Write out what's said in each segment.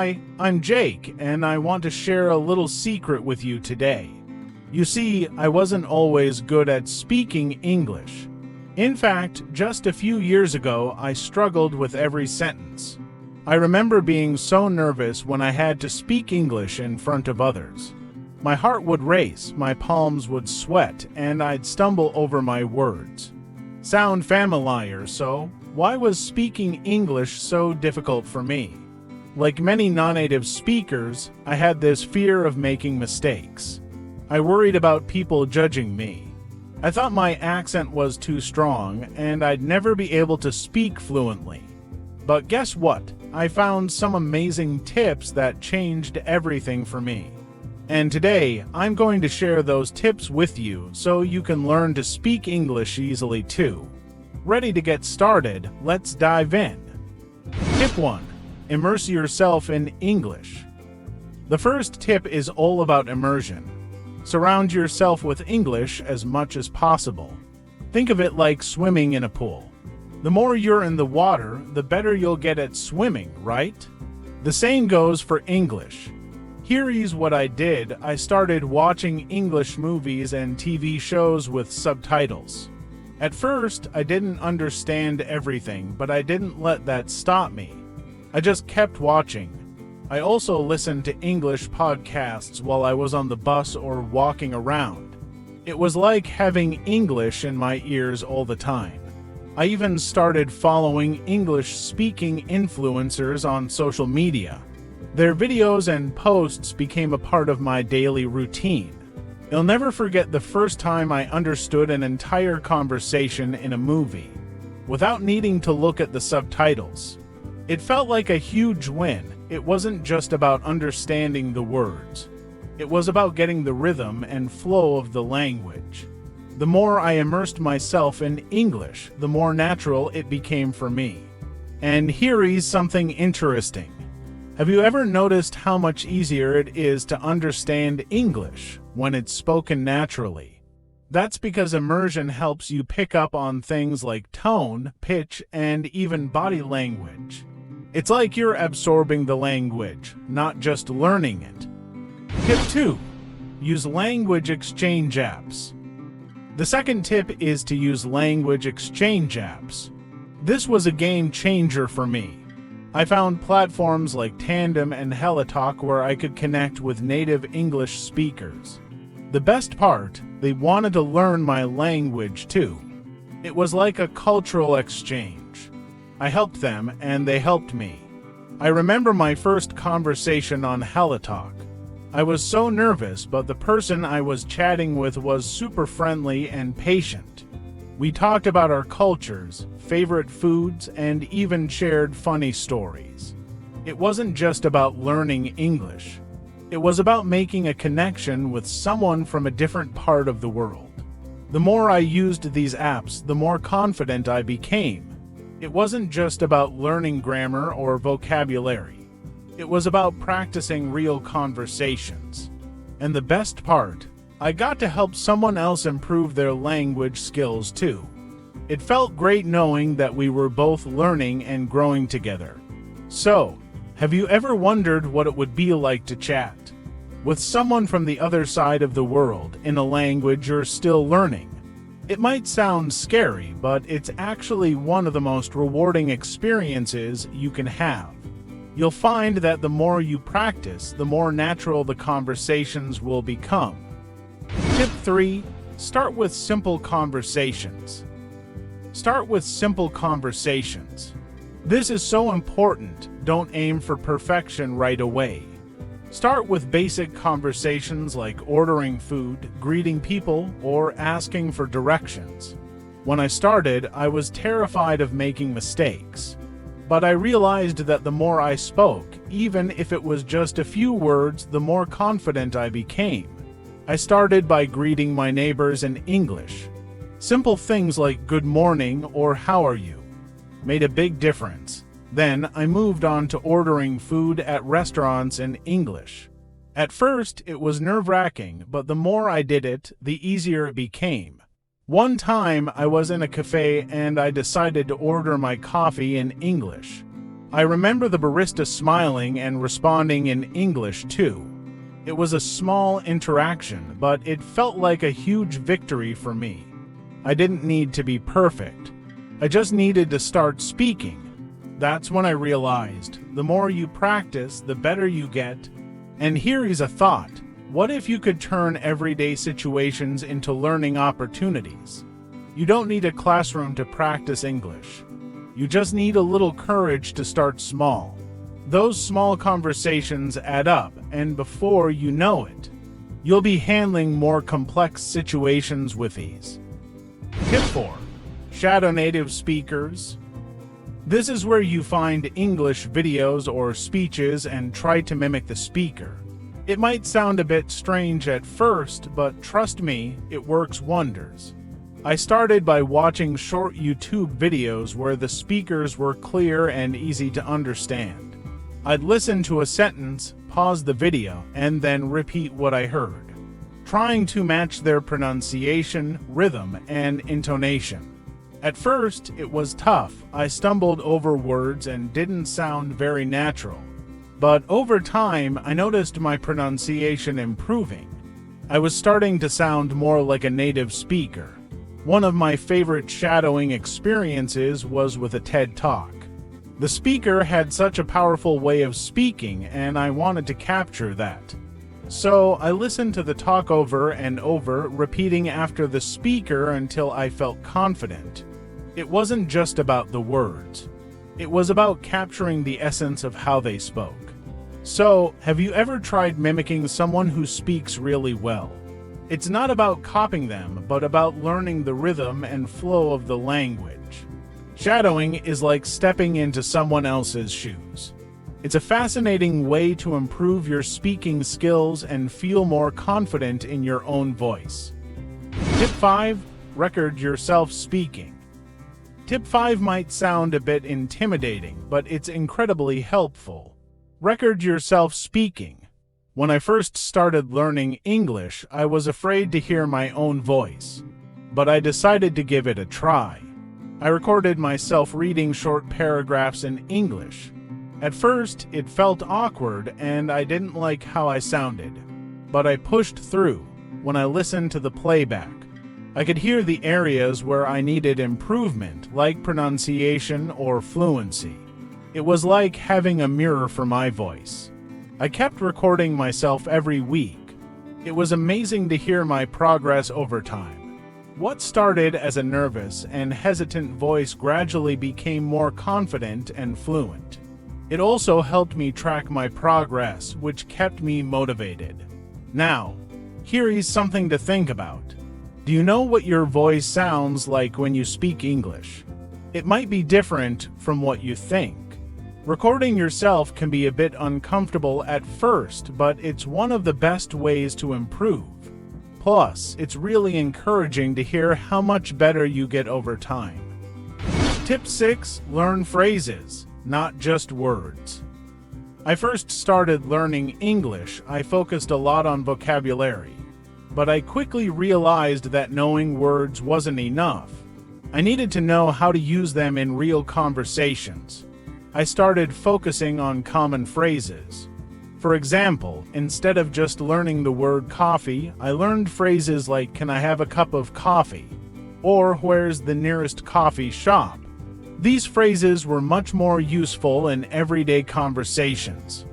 Hi, I'm Jake, and I want to share a little secret with you today. You see, I wasn't always good at speaking English. In fact, just a few years ago, I struggled with every sentence. I remember being so nervous when I had to speak English in front of others. My heart would race, my palms would sweat, and I'd stumble over my words. Sound familiar, so? Why was speaking English so difficult for me? Like many non-native speakers, I had this fear of making mistakes. I worried about people judging me. I thought my accent was too strong, and I'd never be able to speak fluently. But guess what? I found some amazing tips that changed everything for me. And today, I'm going to share those tips with you so you can learn to speak English easily too. Ready to get started? Let's dive in. Tip 1. Immerse yourself in English. The first tip is all about immersion. Surround yourself with English as much as possible. Think of it like swimming in a pool. The more you're in the water, the better you'll get at swimming, right? The same goes for English. Here's what I did. I started watching English movies and TV shows with subtitles. At first, I didn't understand everything, but I didn't let that stop me. I just kept watching. I also listened to English podcasts while I was on the bus or walking around. It was like having English in my ears all the time. I even started following English-speaking influencers on social media. Their videos and posts became a part of my daily routine. I'll never forget the first time I understood an entire conversation in a movie without needing to look at the subtitles. It felt like a huge win. It wasn't just about understanding the words. It was about getting the rhythm and flow of the language. The more I immersed myself in English, the more natural it became for me. And here is something interesting. Have you ever noticed how much easier it is to understand English when it's spoken naturally? That's because immersion helps you pick up on things like tone, pitch, and even body language. It's like you're absorbing the language, not just learning it. Tip 2. Use language exchange apps. The second tip is to use language exchange apps. This was a game changer for me. I found platforms like Tandem and HelloTalk where I could connect with native English speakers. The best part, they wanted to learn my language too. It was like a cultural exchange. I helped them, and they helped me. I remember my first conversation on HelloTalk. I was so nervous, but the person I was chatting with was super friendly and patient. We talked about our cultures, favorite foods, and even shared funny stories. It wasn't just about learning English. It was about making a connection with someone from a different part of the world. The more I used these apps, the more confident I became. It wasn't just about learning grammar or vocabulary. It was about practicing real conversations. And the best part, I got to help someone else improve their language skills too. It felt great knowing that we were both learning and growing together. So, have you ever wondered what it would be like to chat with someone from the other side of the world in a language you're still learning? It might sound scary, but it's actually one of the most rewarding experiences you can have. You'll find that the more you practice, the more natural the conversations will become. Tip 3. Start with simple conversations. Start with simple conversations. This is so important. Don't aim for perfection right away. Start with basic conversations like ordering food, greeting people, or asking for directions. When I started, I was terrified of making mistakes. But I realized that the more I spoke, even if it was just a few words, the more confident I became. I started by greeting my neighbors in English. Simple things like good morning or how are you made a big difference. Then I moved on to ordering food at restaurants in English. At first, it was nerve-wracking, but the more I did it, the easier it became. One time, I was in a cafe and I decided to order my coffee in English. I remember the barista smiling and responding in English too. It was a small interaction, but it felt like a huge victory for me. I didn't need to be perfect. I just needed to start speaking. That's when I realized, the more you practice, the better you get. And here is a thought. What if you could turn everyday situations into learning opportunities? You don't need a classroom to practice English. You just need a little courage to start small. Those small conversations add up, and before you know it, you'll be handling more complex situations with ease. Tip 4. Shadow native speakers. This is where you find English videos or speeches and try to mimic the speaker. It might sound a bit strange at first, but trust me, it works wonders. I started by watching short YouTube videos where the speakers were clear and easy to understand. I'd listen to a sentence, pause the video, and then repeat what I heard, trying to match their pronunciation, rhythm, and intonation. At first, it was tough. I stumbled over words and didn't sound very natural. But over time, I noticed my pronunciation improving. I was starting to sound more like a native speaker. One of my favorite shadowing experiences was with a TED Talk. The speaker had such a powerful way of speaking, and I wanted to capture that. So I listened to the talk over and over, repeating after the speaker until I felt confident. It wasn't just about the words. It was about capturing the essence of how they spoke. So, have you ever tried mimicking someone who speaks really well? It's not about copying them, but about learning the rhythm and flow of the language. Shadowing is like stepping into someone else's shoes. It's a fascinating way to improve your speaking skills and feel more confident in your own voice. Tip 5. Record yourself speaking. Tip 5 might sound a bit intimidating, but it's incredibly helpful. Record yourself speaking. When I first started learning English, I was afraid to hear my own voice, but I decided to give it a try. I recorded myself reading short paragraphs in English. At first, it felt awkward and I didn't like how I sounded, but I pushed through. When I listened to the playback, I could hear the areas where I needed improvement, like pronunciation or fluency. It was like having a mirror for my voice. I kept recording myself every week. It was amazing to hear my progress over time. What started as a nervous and hesitant voice gradually became more confident and fluent. It also helped me track my progress, which kept me motivated. Now, here is something to think about. Do you know what your voice sounds like when you speak English? It might be different from what you think. Recording yourself can be a bit uncomfortable at first, but it's one of the best ways to improve. Plus, it's really encouraging to hear how much better you get over time. Tip 6. Learn phrases, not just words. I first started learning English, I focused a lot on vocabulary. But I quickly realized that knowing words wasn't enough. I needed to know how to use them in real conversations. I started focusing on common phrases. For example, instead of just learning the word coffee, I learned phrases like, "Can I have a cup of coffee?" or "Where's the nearest coffee shop?" These phrases were much more useful in everyday conversations.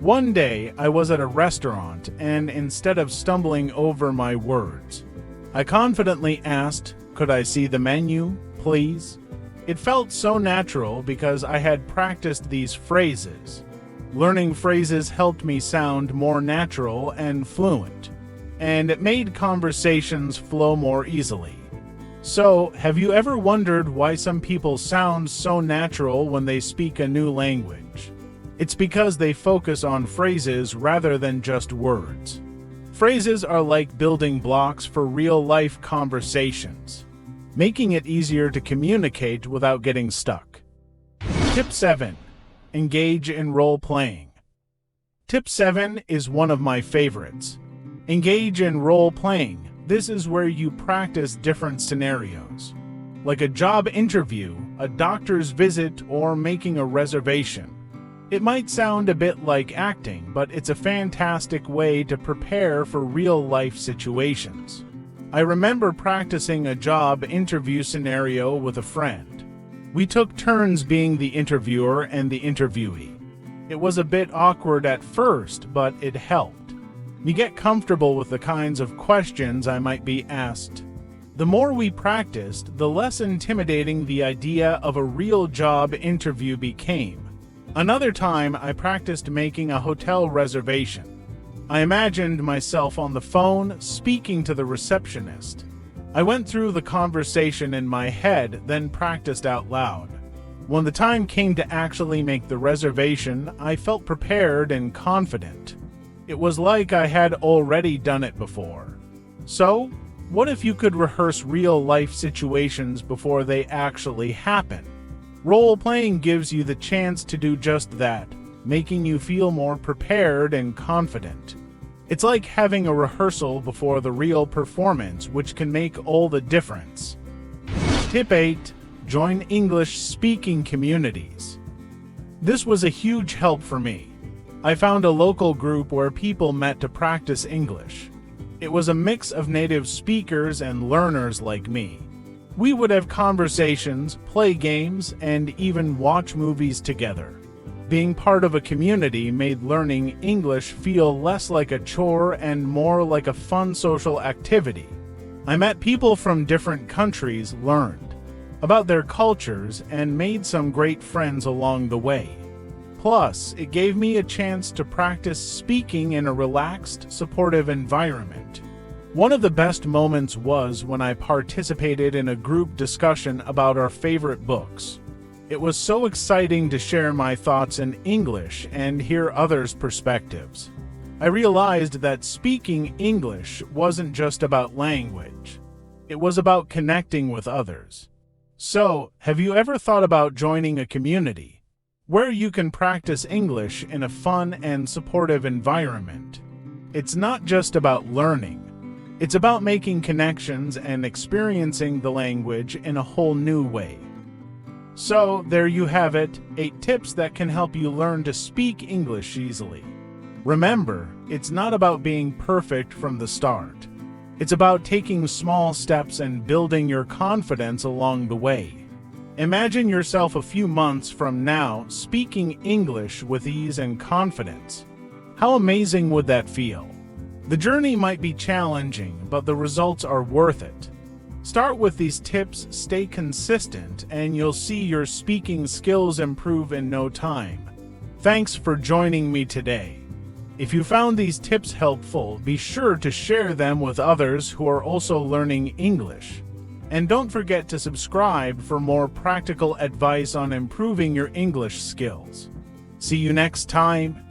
One day, I was at a restaurant, and instead of stumbling over my words, I confidently asked, "Could I see the menu, please?" It felt so natural because I had practiced these phrases. Learning phrases helped me sound more natural and fluent, and it made conversations flow more easily. So, have you ever wondered why some people sound so natural when they speak a new language? It's because they focus on phrases rather than just words. Phrases are like building blocks for real-life conversations, making it easier to communicate without getting stuck. Tip 7. Engage in role-playing. Tip 7 is one of my favorites. Engage in role-playing. This is where you practice different scenarios. like a job interview, a doctor's visit, or making a reservation. It might sound a bit like acting, but it's a fantastic way to prepare for real-life situations. I remember practicing a job interview scenario with a friend. We took turns being the interviewer and the interviewee. It was a bit awkward at first, but it helped me get comfortable with the kinds of questions I might be asked. The more we practiced, the less intimidating the idea of a real job interview became. Another time, I practiced making a hotel reservation. I imagined myself on the phone, speaking to the receptionist. I went through the conversation in my head, then practiced out loud. When the time came to actually make the reservation, I felt prepared and confident. It was like I had already done it before. So, what if you could rehearse real-life situations before they actually happen? Role-playing gives you the chance to do just that, making you feel more prepared and confident. It's like having a rehearsal before the real performance, which can make all the difference. Tip 8. Join English speaking communities. This was a huge help for me. I found a local group where people met to practice English. It was a mix of native speakers and learners like me. We would have conversations, play games, and even watch movies together. Being part of a community made learning English feel less like a chore and more like a fun social activity. I met people from different countries, learned about their cultures, and made some great friends along the way. Plus, it gave me a chance to practice speaking in a relaxed, supportive environment. One of the best moments was when I participated in a group discussion about our favorite books. It was so exciting to share my thoughts in English and hear others' perspectives. I realized that speaking English wasn't just about language. It was about connecting with others. So, have you ever thought about joining a community where you can practice English in a fun and supportive environment? It's not just about learning. It's about making connections and experiencing the language in a whole new way. So, there you have it, 8 tips that can help you learn to speak English easily. Remember, it's not about being perfect from the start. It's about taking small steps and building your confidence along the way. Imagine yourself a few months from now speaking English with ease and confidence. How amazing would that feel? The journey might be challenging, but the results are worth it. Start with these tips, stay consistent, and you'll see your speaking skills improve in no time. Thanks for joining me today. If you found these tips helpful, be sure to share them with others who are also learning English. And don't forget to subscribe for more practical advice on improving your English skills. See you next time.